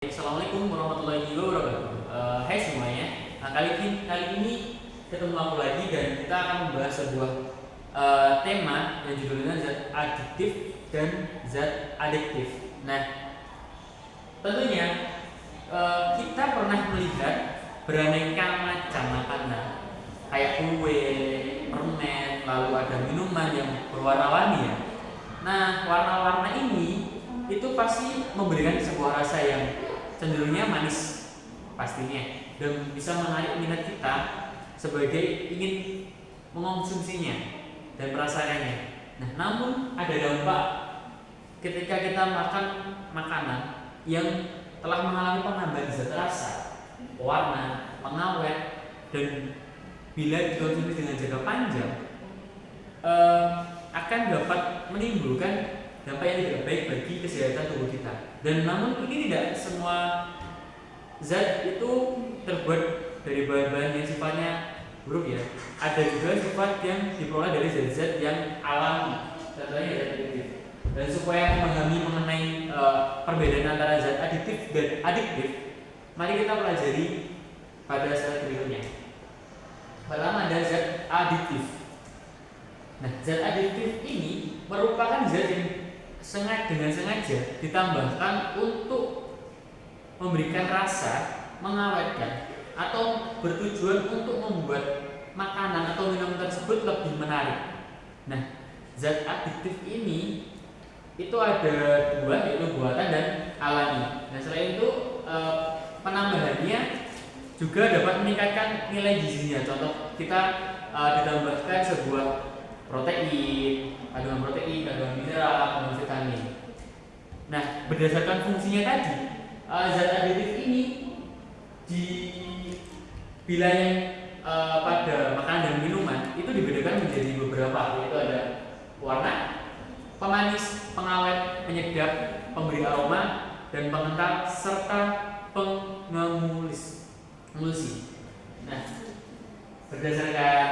Assalamualaikum warahmatullahi wabarakatuh. Hai semuanya. Nah, kali ini ketemu aku lagi dan kita akan membahas sebuah tema yang judulnya zat adiktif dan zat adiktif. Nah, tentunya kita pernah melihat beraneka macam makanan kayak kue, permen, lalu ada minuman yang berwarna-warni ya. Nah, warna-warna ini itu pasti memberikan sebuah rasa yang cenderungnya manis pastinya dan bisa menarik minat kita sebagai ingin mengonsumsinya dan merasakannya. Nah, namun ada dampak ketika kita makan makanan yang telah mengalami penambahan zat rasa, warna, pengawet, dan bila dikonsumsi dengan jangka panjang akan dapat menimbulkan dampak yang tidak baik bagi kesehatan tubuh kita. Dan namun ini tidak semua zat itu terbuat dari bahan-bahan yang sifatnya buruk ya. Ada juga sifat yang diperoleh dari zat-zat yang alami, contohnya zat adiktif. Dan supaya memahami mengenai perbedaan antara zat adiktif dan adiktif, mari kita pelajari pada slide berikutnya. Pertama ada zat adiktif. Nah, zat adiktif ini merupakan zat yang dengan sengaja ditambahkan untuk memberikan rasa, mengawetkan, atau bertujuan untuk membuat makanan atau minuman tersebut lebih menarik. Nah, zat adiktif ini itu ada dua, yaitu buatan dan alami. Nah, selain itu penambahannya juga dapat meningkatkan nilai gizinya. Contoh, kita ditambahkan sebuah protein, kandungan mineral, kandungan vitamin. Nah, berdasarkan fungsinya tadi, zat adiktif ini di wilayah pada makanan dan minuman itu dibedakan menjadi beberapa, yaitu ada warna, pemanis, pengawet, penyedap, pemberi aroma, dan pengental serta pengemulsi. Nah, berdasarkan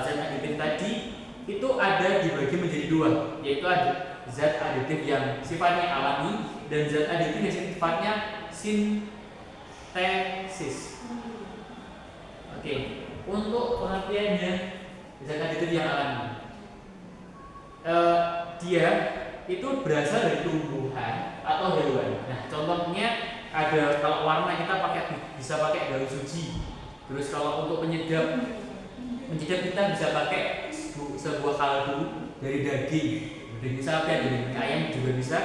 zat adiktif tadi itu ada dibagi menjadi dua, yaitu ada zat adiktif yang sifatnya alami dan zat adiktif yang sifatnya sintesis. Oke, untuk pengertiannya zat adiktif yang alami, dia itu berasal dari tumbuhan atau hewan. Nah, contohnya ada, kalau warna kita bisa pakai daun suji. Terus kalau untuk penyedap kita bisa pakai sebuah kaldu dari daging sapi, daging ayam juga bisa.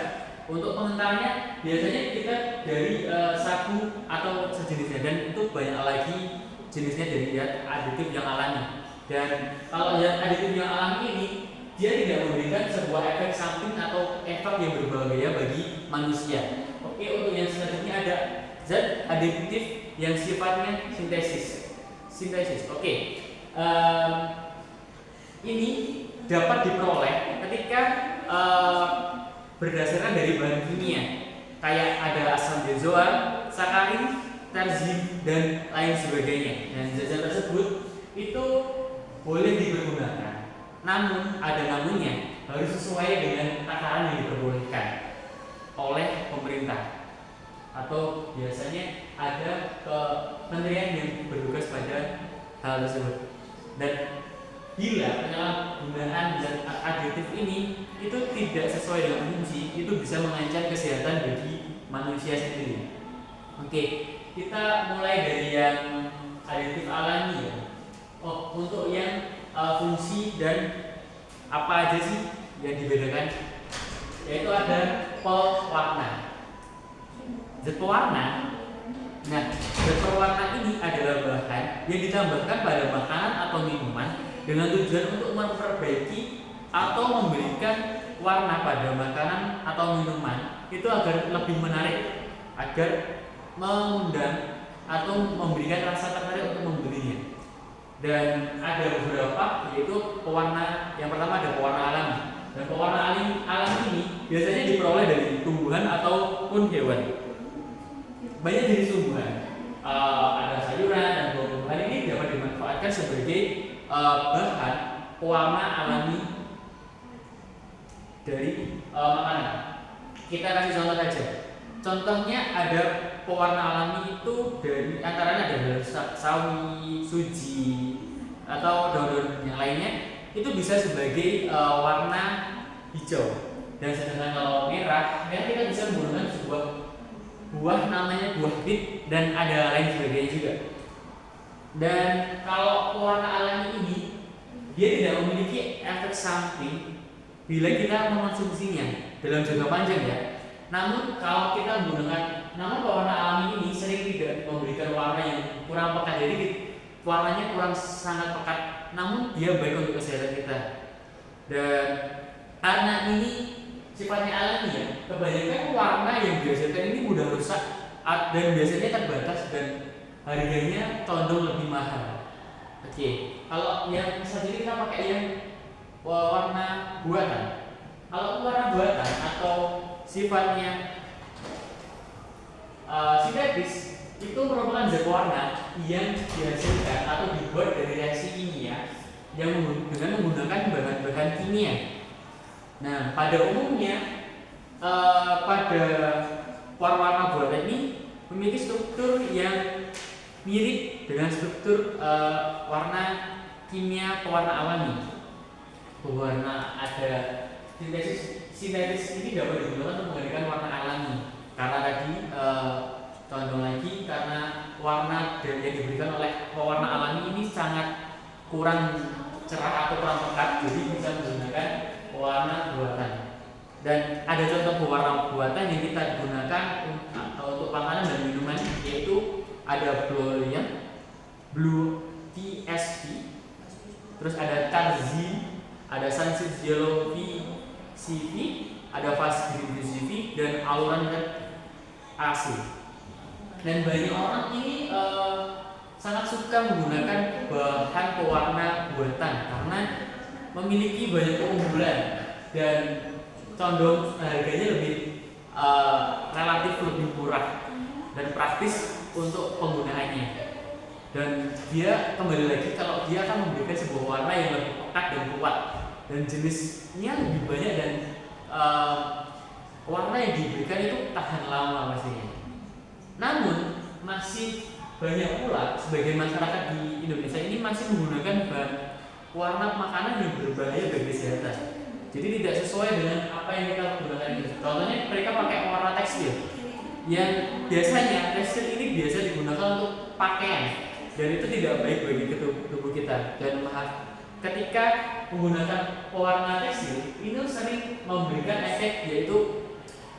Untuk pengentalnya biasanya kita dari sagu atau sejenisnya, dan itu banyak lagi jenisnya dari zat adiktif yang alami. Dan kalau zat adiktif yang alami ini dia tidak memberikan sebuah efek samping atau efek yang berbahaya bagi manusia. Oke, untuk yang selanjutnya ada zat adiktif yang sifatnya sintesis. Oke. Ini dapat diperoleh ketika berdasarkan dari bahan kimia, kayak ada asam benzoat, sakarin, terzin, dan lain sebagainya. Dan zat-zat tersebut itu boleh dipergunakan, namun ada namunnya, harus sesuai dengan takaran yang diperbolehkan oleh pemerintah, atau biasanya ada kementerian yang bertugas pada hal tersebut. Dan bila penyalahgunaan zat adiktif ini itu tidak sesuai dengan fungsi, itu bisa mengancam kesehatan bagi manusia sendiri. Oke, kita mulai dari yang adiktif alami ya. Untuk yang fungsi dan apa aja sih yang dibedakan, yaitu ada pewarna. Zat pewarna. Nah, zat pewarna ini adalah bahan yang ditambahkan pada makanan atau minuman dengan tujuan untuk memperbaiki atau memberikan warna pada makanan atau minuman itu agar lebih menarik, agar mengundang atau memberikan rasa tertarik untuk membelinya. Dan ada beberapa, yaitu pewarna. Yang pertama ada pewarna alami. Dan pewarna alami ini biasanya diperoleh dari tumbuhan ataupun hewan. Banyak jenis tumbuhan, ada sayuran dan buah-buahan ini dapat dimanfaatkan sebagai bahan pewarna alami dari makanan. Kita kasih contoh saja. Contohnya ada pewarna alami itu dari antaranya ada sawi, suji, atau daun-daun yang lainnya itu bisa sebagai warna hijau. Dan sedangkan kalau merah, kita bisa menggunakan sebuah buah namanya buah bit dan ada lain sebagainya juga. Dan kalau pewarna alami ini dia tidak memiliki efek samping bila kita mengkonsumsinya dalam jangka panjang ya. Namun kalau kita menggunakan pewarna alami ini sering tidak memberikan warna yang kurang pekat, jadi warnanya kurang sangat pekat, namun dia baik untuk kesehatan kita. Dan karena ini sifatnya alami ya, kebanyakan warna yang dihasilkan ini mudah rusak dan biasanya terbatas dan harganya condong lebih mahal. Oke, kalau yang saat ini kita pakai yang warna buatan. Kalau warna buatan atau sifatnya sintetis itu merupakan zat warna yang dihasilkan atau dibuat dari reaksi kimia yang dengan menggunakan bahan-bahan kimia. Nah, pada umumnya pada warna buatan ini memiliki struktur yang mirip dengan struktur warna kimia pewarna alami. Pewarna ada sintetis ini dapat digunakan untuk menggantikan warna alami. Karena tadi condong lagi karena warna yang diberikan oleh pewarna alami ini sangat kurang cerah atau kurang pekat, jadi bisa menggunakan pewarna buatan. Dan ada contoh pewarna buatan yang kita gunakan untuk makanan dan minuman, yaitu ada Blue VSV, terus ada Tarzine, ada Sunset Yellow VCV, ada Fast Green VCV, dan Aluran AC. Dan banyak orang ini sangat suka menggunakan bahan pewarna buatan karena memiliki banyak keunggulan dan condong harganya lebih relatif lebih murah dan praktis untuk penggunaannya. Dan dia kembali lagi kalau dia akan memberikan sebuah warna yang lebih pekat dan kuat dan jenisnya lebih banyak dan warna yang diberikan itu tahan lama pastinya. Namun masih banyak pula sebagian masyarakat di Indonesia ini masih menggunakan bahan warna makanan yang berbahaya bagi kesehatan. Jadi tidak sesuai dengan apa yang kita gunakan itu. Contohnya mereka pakai warna tekstil yang biasanya tekstil ini biasa digunakan untuk pakaian dan itu tidak baik bagi tubuh kita. Dan ketika menggunakan pewarna tekstil ini sering memberikan efek yaitu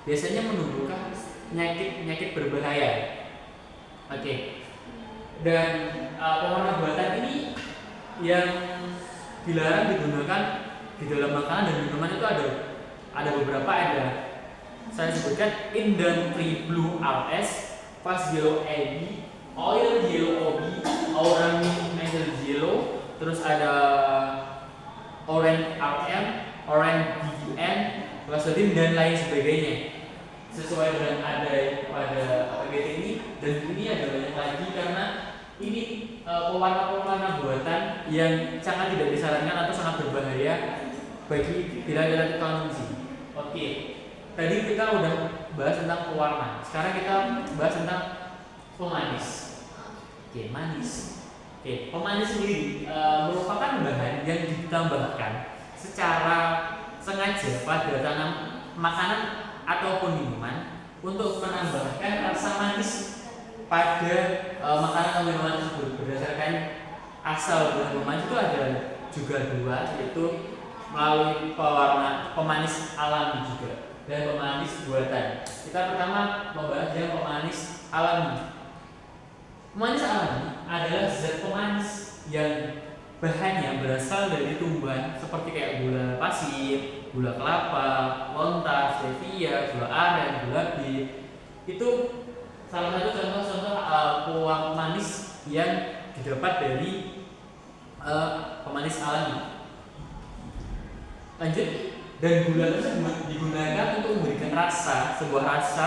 biasanya menumbuhkan penyakit berbahaya. Oke. Dan pewarna buatan ini yang dilarang digunakan di dalam makanan dan minuman itu ada beberapa, saya sebutkan Indang Free Blue RS, Fast Yellow AB, Oil Yellow OB, Orange Metal Yellow, terus ada Orange RM, Orange DGN, Glasodin dan lain sebagainya. Sesuai dengan ada pada paket ini, dan ini ada banyak lagi karena ini pewarna-pewarna buatan yang sangat tidak disarankan atau sangat berbahaya bagi bila kita konsumsi. Oke, tadi kita udah bahas tentang pewarna. Sekarang kita bahas tentang pemanis. Oke, manis. Oke, pemanis sendiri merupakan bahan yang ditambahkan secara sengaja pada makanan ataupun minuman untuk menambahkan rasa manis pada makanan atau minuman tersebut. Berdasarkan asal bahan pemanis itu ada juga dua, yaitu melalui pemanis alami juga dan pemanis buatan. Kita pertama membahas yang pemanis alami. Pemanis alami adalah zat pemanis yang bahannya berasal dari tumbuhan seperti kayak gula pasir, gula kelapa, lontar, stevia, gula aren, gula bir. Itu salah satu contoh-contoh pemanis yang didapat dari pemanis alami. Lanjut, dan gula tersebut digunakan untuk memberikan sebuah rasa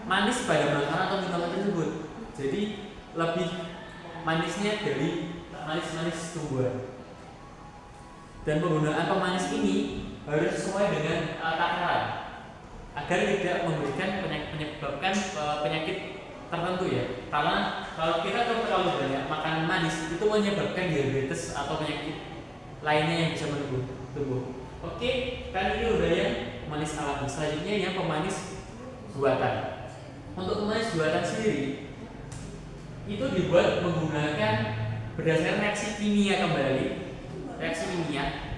manis pada makanan atau minuman tersebut. Jadi lebih manisnya dari manis-manis tumbuhan. Dan penggunaan pemanis ini harus sesuai dengan takaran. agar tidak menyebabkan penyakit tertentu ya. Karena kalau kita terlalu banyak makan manis itu menyebabkan diabetes atau penyakit lainnya yang bisa menumbuh. Oke, kan ini udah yang manis alami. Selanjutnya yang pemanis buatan. Untuk pemanis buatan sendiri itu dibuat menggunakan berdasarkan reaksi kimia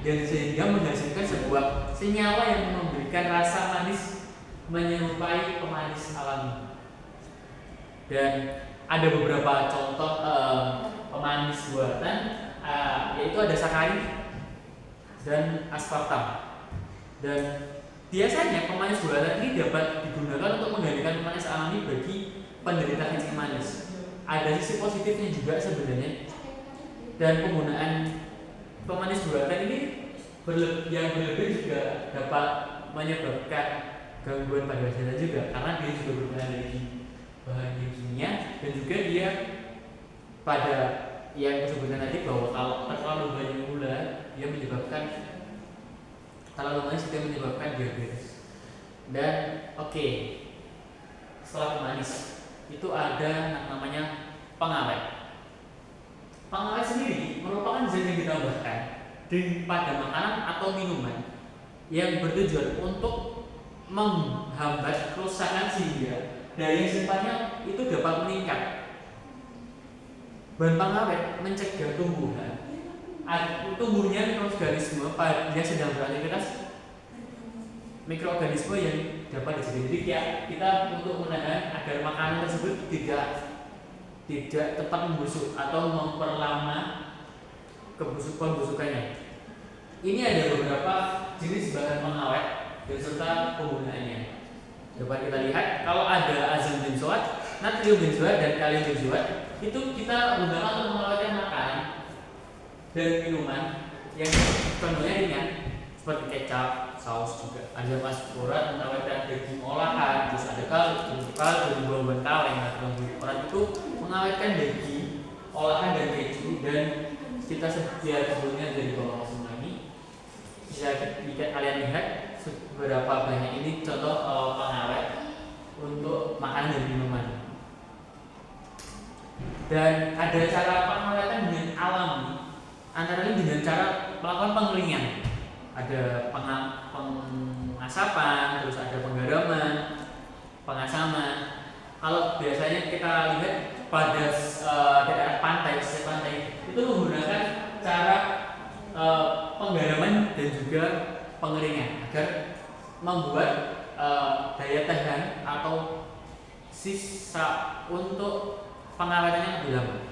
dan sehingga menghasilkan sebuah senyawa yang memberikan rasa manis menyerupai pemanis alami. Dan ada beberapa contoh pemanis buatan, yaitu ada sakarin dan aspartam. Dan biasanya pemanis buatan ini dapat digunakan untuk menggantikan pemanis alami bagi penderita kencing manis. Ada sisi positifnya juga sebenarnya. Dan penggunaan pemanis buatan ini yang berlebih juga dapat menyebabkan gangguan pada kesehatan juga, karena dia juga berguna dari bahan kimia, dan juga dia pada yang disebutkan tadi bahwa kalau terlalu banyak gula dia menyebabkan terlalu manis dia menyebabkan diabetes. Dan setelah pemanis itu ada namanya pengawet. Pengawet sendiri merupakan zat yang ditambahkan pada makanan atau minuman yang bertujuan untuk menghambat kerusakan sehingga daya simpannya itu dapat meningkat. Bahan pengawet mencegah tumbuhnya mikroorganisme yang sedang beraktivitas, mikroorganisme yang dapat disebut. Jadi kita untuk menahan agar makanan tersebut tidak tetap membusuk atau memperlama pembusukannya. Ini ada beberapa jenis bahan pengawet dan serta penggunaannya. Dapat kita lihat kalau ada azam benzoat, natrium benzoat, dan kalium benzoat itu kita gunakan untuk mengawetkan makanan dan minuman yang contohnya ringan seperti kecap, saus juga. Ada aspartam mengawetkan daging olahan, terus ada kaldu, bawang kaleng, natrium benzoat itu mengawetkan daging olahan dan keju, dan kita sebelumnya dari bawang semua ini. Bisa kalian lihat beberapa banyak ini contoh pengawet untuk makanan dan minuman. Dan ada cara pengawetan dengan alami, antara lain dengan cara melakukan pengeringan. Ada pengasapan, terus ada penggaraman, pengasaman. Kalau biasanya kita lihat pada daerah pantai, pesisir pantai itu menggunakan cara penggaraman dan juga pengeringan agar membuat daya tahan atau sisa untuk pengawetannya lebih lama.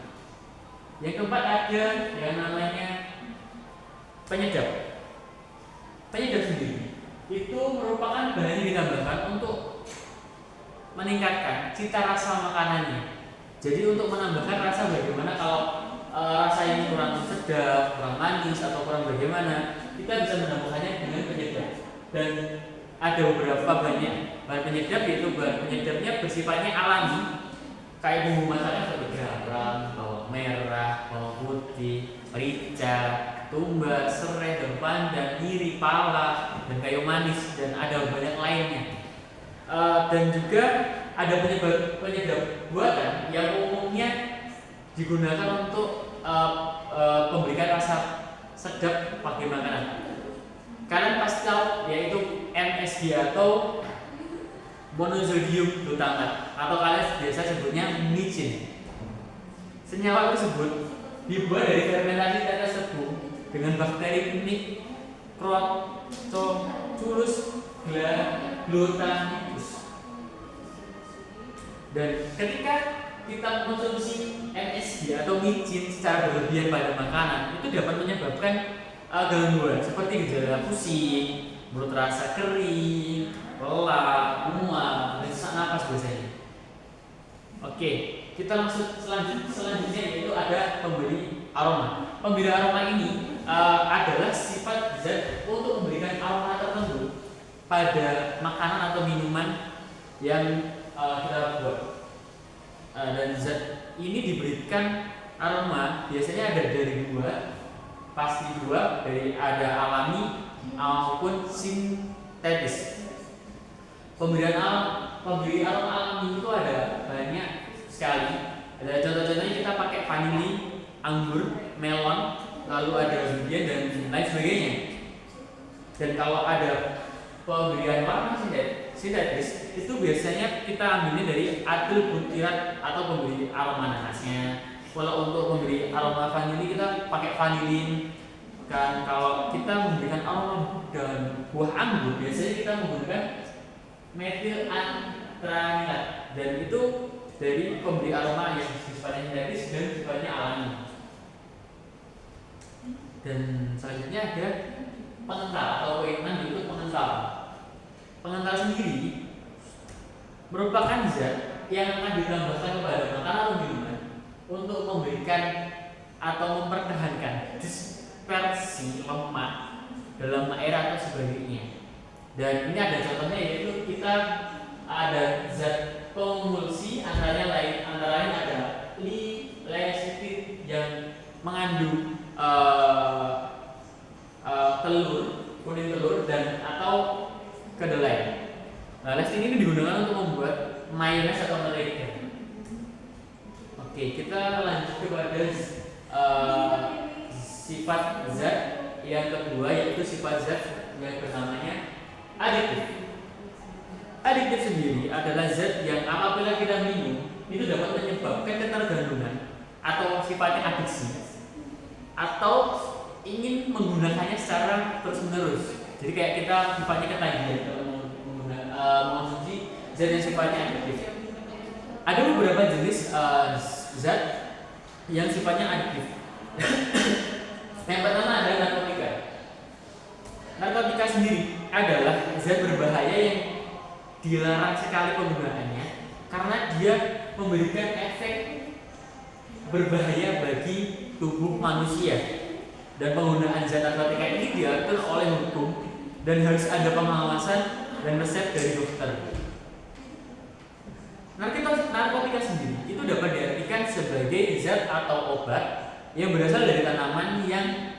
Yang keempat ada yang namanya penyedap. Penyedap sendiri itu merupakan bahan yang ditambahkan untuk meningkatkan cita rasa makanannya. Jadi untuk menambahkan rasa bagaimana kalau rasa ini kurang sedap, kurang manis atau kurang bagaimana, kita bisa menambahkannya dengan penyedap. Dan ada beberapa banyak bahan penyedap, yaitu bahan penyedapnya bersifatnya alami, kayak bumbu masaknya seperti garam, bawang merah, bawang putih, merica, tumbar, serai, daun pandan, niri, pala, dan kayu manis, dan ada banyak lainnya. Dan juga ada penyedap buatan yang umumnya digunakan untuk memberikan rasa sedap bagi makanan. Kalian pasti tahu yaitu MSG atau monosodium glutamate, atau kalian biasa sebutnya micin. Senyawa tersebut dibuat dari fermentasi tetes tebu dengan bakteri Micrococcus glutamicus. Dan ketika kita mengkonsumsi MSG atau micin secara berlebihan pada makanan, itu dapat menyebabkan gangguan seperti gejala pusing, mulut rasa kering, lelah, mual, dan sesak napas biasanya. Oke, kita langsung selanjutnya yaitu ada pemberi aroma. Pemberi aroma ini adalah sifat zat untuk memberikan aroma tertentu pada makanan atau minuman yang kita buat. Dan zat ini diberikan aroma biasanya ada dari dari ada alami maupun sintetis. Pemberi aroma alami itu ada banyak sekali. Ada contoh-contohnya kita pakai vanili, anggur, melon, lalu ada durian dan lain sebagainya. Dan kalau ada pemberian warna sintetis itu biasanya kita ambilnya dari atil butirat atau pemberi aroma nanasnya. Kalau untuk pemberi aroma vanili kita pakai vanilin. Kan kalau kita memberikan aroma dan buah anggur biasanya kita menggunakan metil antranilat, dan itu dari pemberi aroma yang sifatnya sintetis dan sifatnya alami. Dan selanjutnya ada pengental atau poin 6 yaitu pengental. Pengental sendiri merupakan zat yang akan ditambahkan kepada makanan atau minuman untuk memberikan atau mempertahankan dispersi lemak dalam air atau sebagainya. Dan ini ada contohnya, yaitu kita ada zat pemulsi antara lain ada lecithin yang mengandung kuning telur dan atau kedelai. Nah, lecithin ini digunakan untuk membuat mayones atau mentega. Oke, kita lanjut kepada sifat zat yang kedua, yaitu sifat zat yang bernamanya adiktif. Adiktif sendiri adalah zat yang apabila kita minum itu dapat menyebabkan ketergantungan atau sifatnya adiksi, atau ingin menggunakannya secara terus-menerus. Jadi kayak kita sifatnya ketagihan kalau mengonsumsi zat yang sifatnya adiktif. Ada beberapa jenis zat yang sifatnya adiktif. Yang pertama ada narkotika. Narkotika sendiri adalah zat berbahaya yang dilarang sekali penggunaannya karena dia memberikan efek berbahaya bagi tubuh manusia. Dan penggunaan zat narkotika ini diatur oleh hukum dan harus ada pengawasan dan resep dari dokter. Narkotika sendiri itu dapat diartikan sebagai zat atau obat yang berasal dari tanaman yang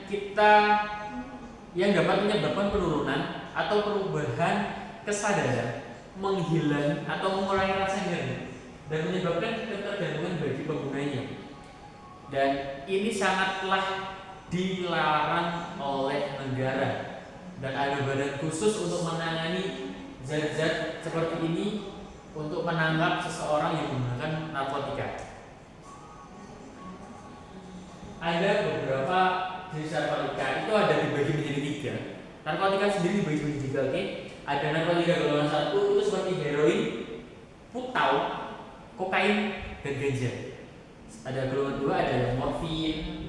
dapat menyebabkan penurunan atau perubahan kesadaran, menghilang atau mengurangi rasa nyeri, dan menyebabkan ketergantungan bagi penggunanya. Dan ini sangatlah dilarang oleh negara, dan ada badan khusus untuk menangani zat-zat seperti ini untuk menangkap seseorang yang menggunakan narkotika. Ada beberapa jenis narkotika, itu ada dibagi menjadi 3. Narkotika sendiri dibagi menjadi 3, oke? Ada narkotika golongan 1 itu seperti heroin, putau, kokain, dan ganja. Ada golongan 2 ada morfin,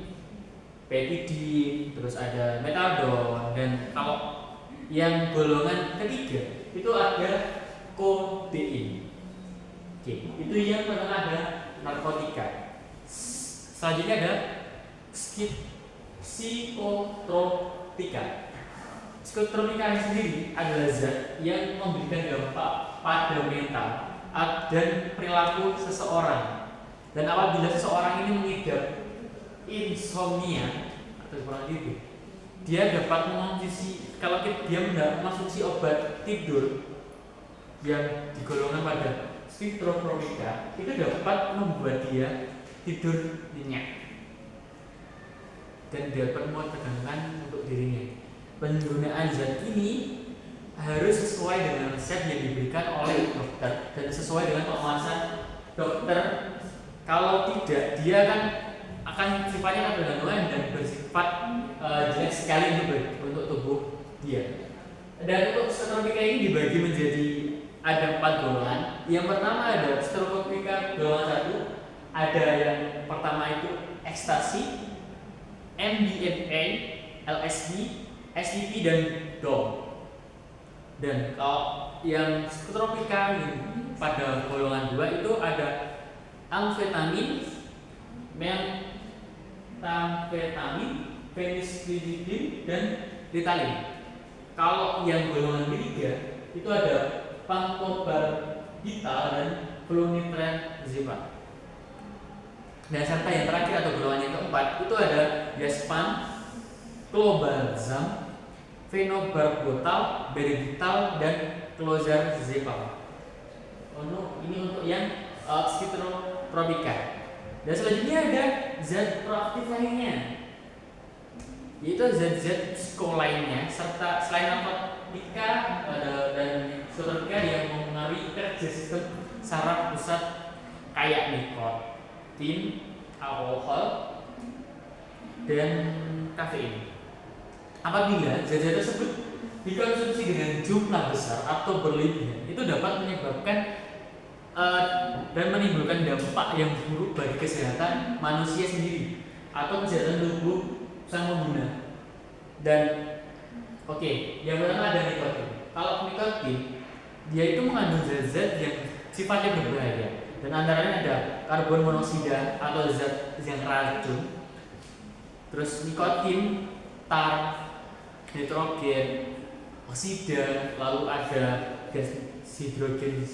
petidin, terus ada metadon, dan kalau yang golongan ketiga itu ada kodein. Oke, itu yang pertama ada narkotika. Selanjutnya ada psikotropika. Psikotropika sendiri adalah zat yang memberikan dampak pada mental dan perilaku seseorang. Dan apabila seseorang ini mengidap insomnia atau kurang tidur, dia dapat mengonsumsi, kalau dia mengonsumsi obat tidur yang digolongkan pada psikotropika, itu dapat membuat dia tidur nyenyak dan dapat mengganggu untuk dirinya. Penggunaan zat ini harus sesuai dengan resep yang diberikan oleh dokter dan sesuai dengan pengawasan dokter. Kalau tidak, dia akan sifatnya ketergantungan dan bersifat jelek sekali untuk tubuh dia. Dan untuk psikotropika ini dibagi menjadi ada 4 golongan. Yang pertama ada psikotropika golongan 1. Ada yang pertama itu ekstasi, MDMA, LSD, STP, dan DOM. Dan kalau yang psikotropika pada golongan 2 itu ada amfetamin, metamfetamin, fenistilin, dan Ritalin. Kalau yang golongan 3 itu ada pentobarbital dan flunitrazepam. Dan serta yang terakhir atau golongan yang keempat itu ada diazepam, clobazam, phenobarbital, berbital, dan Clozarzepam. Ini untuk yang psikotropica. Dan selanjutnya ada zat proaktif lainnya, yaitu zat-zat psiko lainnya serta selain narkotika dan psikotropika yang mempengaruhi kerja sistem saraf pusat kayak nikotin, alkohol, dan kafein. Apabila zat-zat tersebut dikonsumsi dengan jumlah besar atau berlebihan, itu dapat menyebabkan dan menimbulkan dampak yang buruk bagi kesehatan manusia sendiri atau kesehatan tubuh sang pengguna. Dan yang pertama ada nikotin. Kalau nikotin, dia itu mengandung zat-zat yang sifatnya berbahaya, dan antaranya ada karbon monoksida atau zat yang racun, terus nikotin, tar, nitrogen, oksida, lalu ada gas hidrogen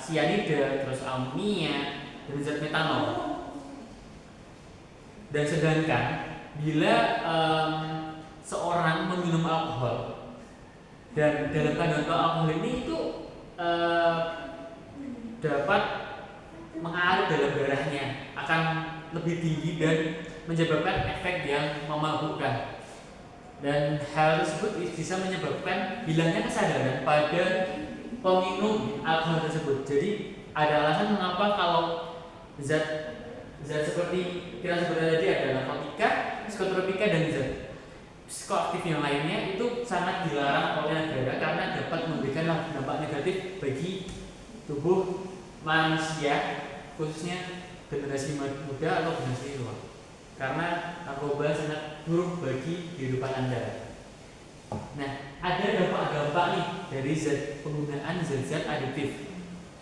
sianida, terus amonia, dan zat metanol. Dan sedangkan bila seorang meminum alkohol dan dalam kandungan alkohol ini itu dapat mengalir dalam darahnya, akan lebih tinggi dan menyebabkan efek yang memabukkan. Dan hal tersebut bisa menyebabkan hilangnya kesadaran pada peminum alkohol tersebut. Jadi ada alasan mengapa kalau zat seperti kita sebutkan tadi ada narkotika, psikotropika, dan zat psikoaktif yang lainnya itu sangat dilarang oleh negara karena dapat memberikan dampak negatif bagi tubuh manusia, khususnya generasi muda atau generasi tua. Karena narkoba sangat buruk bagi kehidupan Anda. Nah, ada dampak-dampak nih dari penggunaan zat-zat adiktif.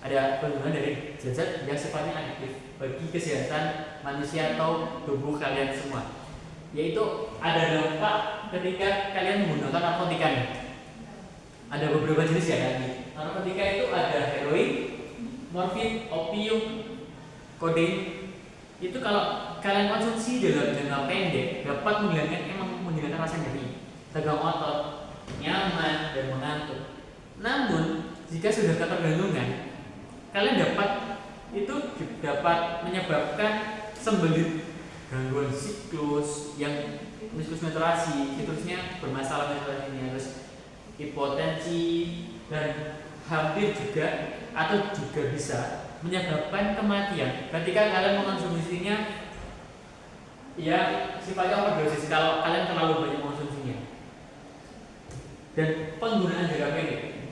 Ada penggunaan dari zat-zat yang sifatnya adiktif bagi kesehatan manusia atau tubuh kalian semua. Yaitu ada dampak ketika kalian menggunakan narkotika nih. Ada beberapa jenis ya kan. Narkotika itu ada heroin, morfin, opium, kodein. Itu kalau kalian konsumsi dalam jangka pendek dapat menghilangkan rasa nyeri, tegang otot, nyaman, dan mengantuk. Namun jika sudah ketergantungan, kalian dapat menyebabkan sembelit, gangguan siklus menstruasi, siklusnya bermasalah menstruasinya, terus hipotensi, dan hampir juga atau juga bisa menyebabkan kematian ketika kalian mengkonsumsinya yang sifatnya overdosis kalau kalian terlalu banyak mengkonsumsinya. Dan penggunaan jangka pendek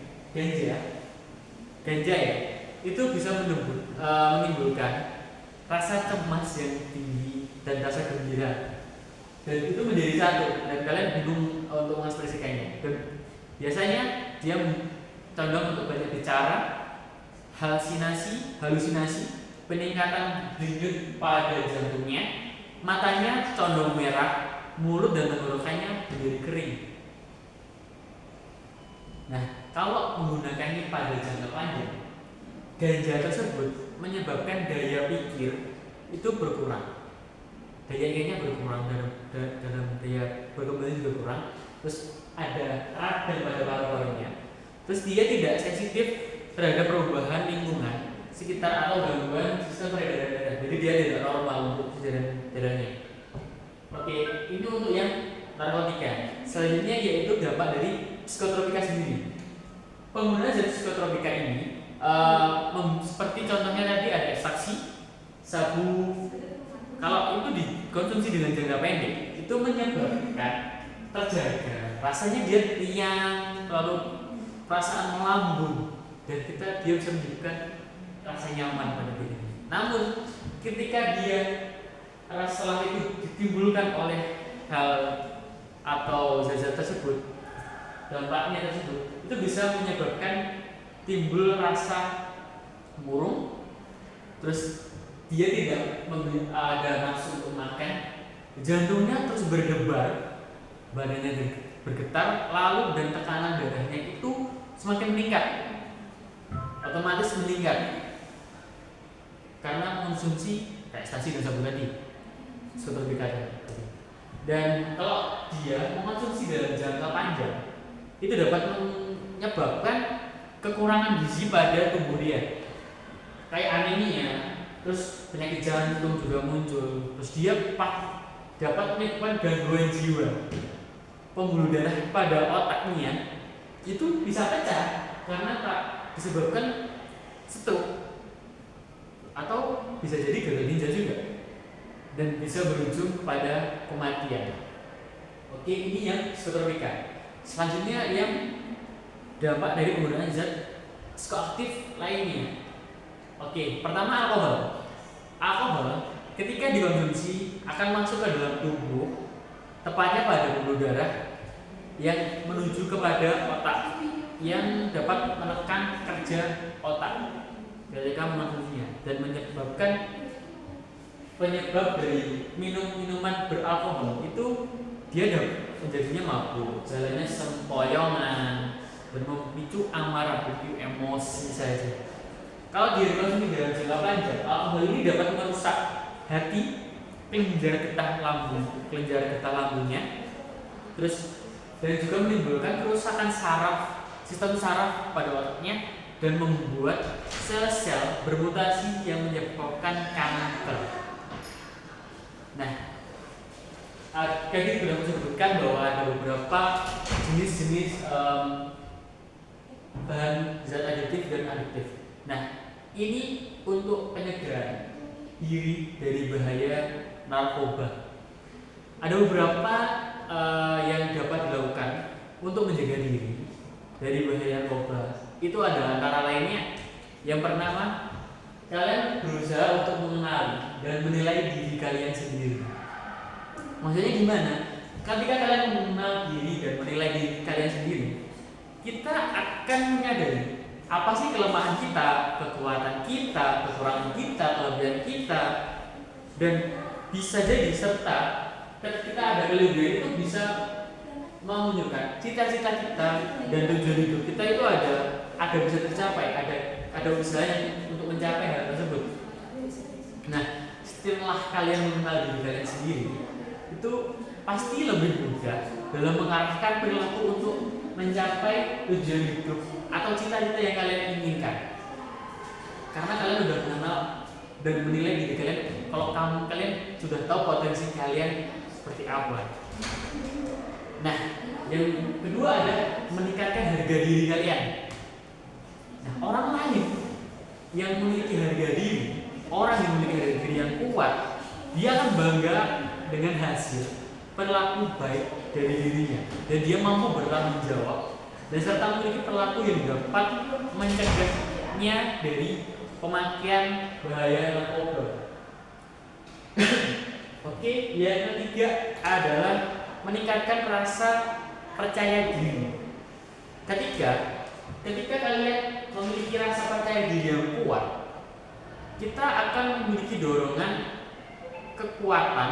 ganja ya, itu bisa menimbulkan rasa cemas yang tinggi dan rasa gembira, dan itu menjadi satu dan kalian bingung untuk mengekspresikannya. Dan biasanya dia condong untuk banyak bicara, halusinasi, peningkatan denyut pada jantungnya, matanya condong merah, mulut dan tenggorokannya menjadi kering. Nah, kalau menggunakannya pada jangka panjang, ganja tersebut menyebabkan daya pikir itu berkurang, daya ingatnya berkurang, dalam daya berkembang juga berkurang, terus ada radang pada paru-parunya, terus dia tidak sensitif terhadap perubahan lingkungan sekitar atau gangguan sistem peredaran darah. Jadi dia tidak normal untuk darahnya. Ini untuk yang narkotika. Selanjutnya yaitu dampak dari psikotropika sendiri. Penggunaan zat psikotropika ini seperti contohnya tadi ada ekstraksi, sabu. Kalau itu dikonsumsi dengan jangka pendek, itu menyebabkan terjaga rasanya dia riang, lalu perasaan melambung, dan dia bisa menunjukkan rasa nyaman pada diri. Namun ketika dia setelah itu ditimbulkan oleh hal atau zat tersebut, dampaknya tersebut itu bisa menyebabkan timbul rasa murung, terus dia tidak ada nafsu untuk makan, jantungnya terus berdebar, badannya bergetar, lalu dan tekanan darahnya itu semakin meningkat, otomatis meningkat karena konsumsi ekstasi dan sabu tadi, psikotropika. Dan kalau dia mengkonsumsi dalam jangka panjang, itu dapat menyebabkan kekurangan gizi pada tubuh dia, kayak anemia, terus penyakit jantung juga muncul, terus dia dapat menyebabkan gangguan jiwa, pembuluh darah pada otaknya itu bisa pecah karena tak disebabkan stroke, atau bisa jadi gagal ginjal juga, dan bisa berujung pada kematian. Oke, ini yang psikotropika. Selanjutnya yang dampak dari penggunaan zat psikoaktif lainnya. Oke, pertama alkohol. Alkohol ketika dikonsumsi akan masuk ke dalam tubuh, tepatnya pada pembuluh darah yang menuju kepada otak, yang dapat menekan kerja otak ketika mengonsumsinya dan menyebabkan penyebab dari minuman beralkohol itu dia menjadinya mabuk, jalannya sempoyongan, dan memicu amarah, memicu emosi saja. Kalau dikonsumsi dalam jangka panjang, alkohol ini dapat merusak hati, kelenjar getah lambungnya, terus dan juga menimbulkan kerusakan sistem saraf pada otaknya, dan membuat sel-sel bermutasi yang menyebabkan kanker. Nah, tadi sudah disebutkan bahwa ada beberapa jenis-jenis bahan zat adiktif dan adiktif. Nah, ini untuk penyegaran diri dari bahaya narkoba. Ada beberapa yang dapat dilakukan untuk menjaga diri dari bahaya narkoba. Itu ada antara lainnya, yang pertama, kalian berusaha untuk mengenali dan menilai diri kalian sendiri. Maksudnya gimana? Ketika kalian mengenal diri dan menilai diri kalian sendiri, kita akan menyadari apa sih kelemahan kita, kekuatan kita, kekurangan kita, kelebihan kita, dan bisa jadi serta ketika ada kelebihan itu bisa menunjukkan cita-cita kita dan tujuan hidup kita itu ada bisa tercapai, ada usahanya untuk mencapai hal tersebut. Nah, setelah kalian mengenal diri kalian sendiri, itu pasti lebih mudah dalam mengarahkan perilaku untuk mencapai tujuan hidup atau cita-cita yang kalian inginkan. Karena kalian sudah mengenal dan menilai diri kalian, kalau kalian sudah tahu potensi kalian seperti apa. Nah, yang kedua ada meningkatkan harga diri kalian. Nah, orang lain yang memiliki harga diri, orang yang memiliki harga diri yang kuat, dia akan bangga dengan hasil perilaku baik dari dirinya, dan dia mampu bertanggung jawab dan serta memiliki perilaku yang dapat mencegahnya dari pemakaian bahaya narkoba. Oke, yang ketiga adalah meningkatkan rasa percaya diri. Ketika kalian memiliki rasa percaya diri yang kuat, kita akan memiliki dorongan, kekuatan,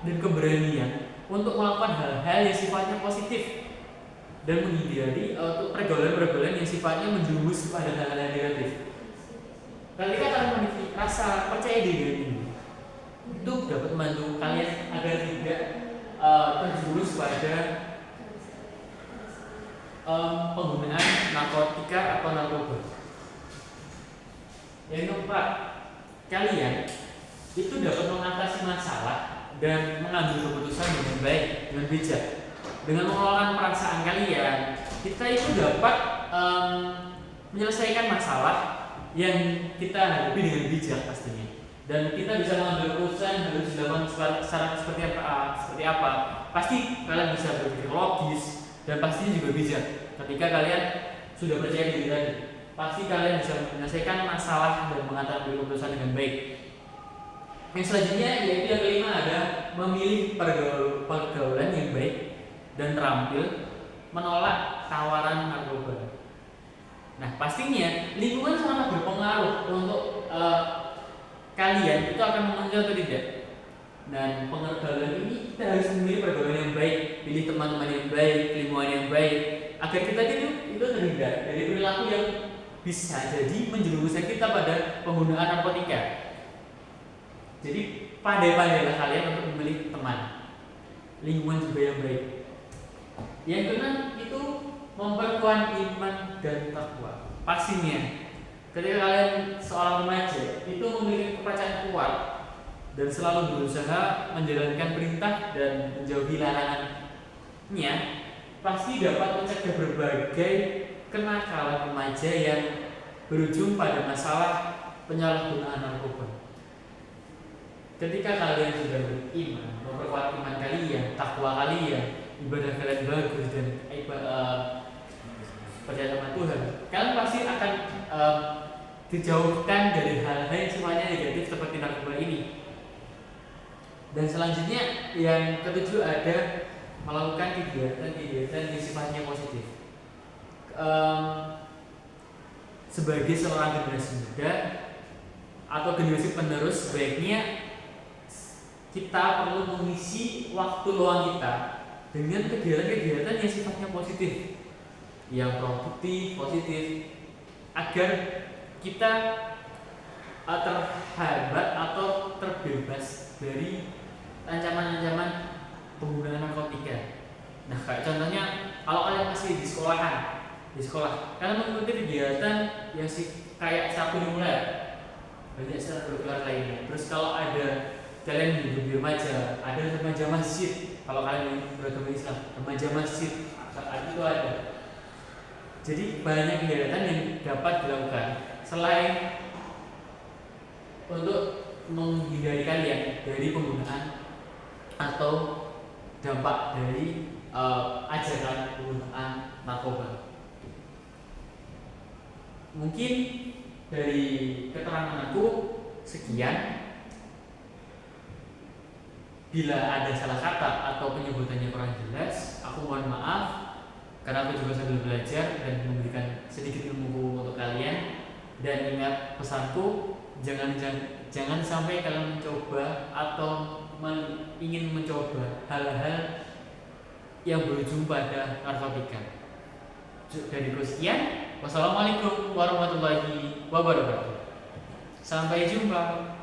dan keberanian untuk melakukan hal-hal yang sifatnya positif dan menghindari pergaulan-pergaulan yang sifatnya menjumus pada hal-hal yang negatif. Ketika kalian memiliki rasa percaya diri ini, itu dapat membantu kalian agar tidak terjerumus pada penggunaan narkotika atau narkoba. Yang keempat, kalian itu dapat mengatasi masalah dan mengambil keputusan dengan baik, dengan bijak. Dengan mengelola perasaan kalian, kita itu dapat menyelesaikan masalah yang kita hadapi dengan bijak pastinya. Dan kita bisa mengambil keputusan harus dilakukan secara seperti apa. Pasti kalian bisa berpikir logis dan pastinya juga bijak. Ketika kalian sudah percaya diri tadi, pasti kalian bisa menyelesaikan masalah dan mengambil keputusan dengan baik. Yang selanjutnya yaitu yang kelima ada memilih pergaulan yang baik dan terampil menolak tawaran narkoba. Nah, pastinya lingkungan sangat berpengaruh untuk kalian itu akan mengenal atau tidak. Dan pergaulan ini kita harus memilih pergaulan yang baik, pilih teman-teman yang baik, lingkungan yang baik, agar kita itu terhindar dari perilaku yang bisa jadi menjerumuskan kita pada penggunaan narkotika. Jadi pandai-pandailah kalian untuk memilih teman, lingkungan juga yang baik. Yang keenam itu memperkuat iman dan takwa. pastinya ketika kalian seorang remaja itu memiliki kepercayaan kuat dan selalu berusaha menjalankan perintah dan menjauhi larangannya, pasti dapat mencegah berbagai kenakalan remaja yang berujung pada masalah penyalahgunaan narkoba. Ketika kalian sudah beriman, memperkuat iman kalian, takwa kalian, ibadah kalian bagus dan percaya sama Tuhan, kalian pasti akan dijauhkan dari hal-hal yang sifatnya negatif seperti narkoba ini. Dan selanjutnya yang ketujuh ada melakukan kegiatan-kegiatan yang sifatnya positif. Sebagai seorang generasi muda atau generasi penerus, sebaiknya kita perlu mengisi waktu luang kita dengan kegiatan-kegiatan yang sifatnya positif, yang produktif, positif, agar kita terhambat atau terbebas dari ancaman-ancaman penggunaan narkotika. Nah, kayak contohnya kalau kalian masih di sekolah, kalian mengikuti kegiatan yang kayak ekstrakurikuler, banyak ekstrakurikuler lainnya. Terus kalau ada kalian di remaja, ada remaja masjid. Kalau kalian beragama Islam, remaja masjid saat itu ada. Jadi banyak kegiatan yang dapat dilakukan selain untuk menghindari kalian dari penggunaan atau dampak dari ajaran penggunaan narkoba. Mungkin dari keterangan aku sekian. Bila ada salah kata atau penyebutannya kurang jelas, aku mohon maaf karena aku juga sambil belajar dan memberikan sedikit ilmu untuk kalian. Dan ingat pesanku, jangan sampai kalian mencoba atau ingin mencoba hal-hal yang berujung pada narkotika. Dariku sekian. Wassalamualaikum warahmatullahi wabarakatuh. Sampai jumpa.